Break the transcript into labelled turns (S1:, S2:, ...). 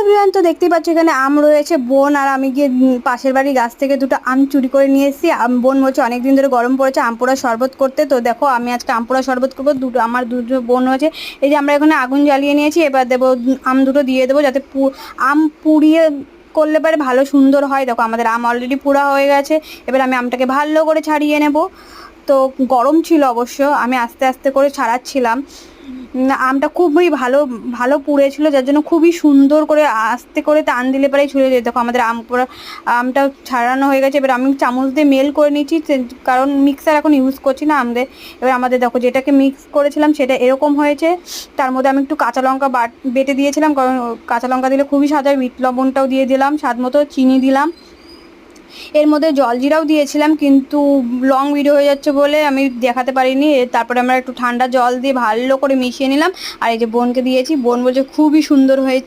S1: Everyone, তো দেখতেই পাচ্ছ এখানে আম রয়েছে। বোন আর আমি গিয়ে পাশের বাড়ির গাছ থেকে দুটো আম চুরি করে নিয়ে এসেছি। বোন বলছে অনেকদিন ধরে গরম পড়েছে আম পোড়া শরবত করতে, তো দেখো আমি আজকে আম পোড়া শরবত করবো। আমার দুটো বোন হয়েছে। এই যে আমরা এখানে আগুন জ্বালিয়ে নিয়েছি, এবার দেবো আম দুটো দিয়ে দেবো যাতে আম পুড়িয়ে করলে পরে ভালো সুন্দর হয়। দেখো আমাদের আম অলরেডি পুড়া হয়ে গেছে। এবার আমি আমটাকে ভালো করে ছাড়িয়ে নেব। তো গরম ছিল অবশ্য, আমি আস্তে আস্তে করে ছাড়াচ্ছিলাম। আমটা খুবই ভালো ভালো পুড়েছিল, যার জন্য খুবই সুন্দর করে আস্তে করে টান দিলে পরেই ছুঁড়ে যেত। দেখো আমাদের আমটা ছাড়ানো হয়ে গেছে। এবার আমি চামচ দিয়ে মেল করে নিচ্ছি, কারণ মিক্সার এখন ইউজ করছি না আমাদের। এবার আমাদের দেখো যেটাকে মিক্স করেছিলাম সেটা এরকম হয়েছে। তার মধ্যে আমি একটু কাঁচা লঙ্কা বেটে দিয়েছিলাম, কারণ কাঁচা লঙ্কা দিলে খুবই স্বাদ হয়। বিট লবণটাও দিয়ে দিলাম, স্বাদ মতো চিনি দিলাম। এর মধ্যে জলজিরাও দিয়েছিলাম, কিন্তু লং ভিডিও হয়ে যাচ্ছে বলে আমি দেখাতে পারিনি। তারপরে আমরা একটু ঠান্ডা জল দিয়ে ভালো করে মিশিয়ে নিলাম। আর এই যে বোনকে দিয়েছি, বোন বলছে খুবই সুন্দর হয়েছে।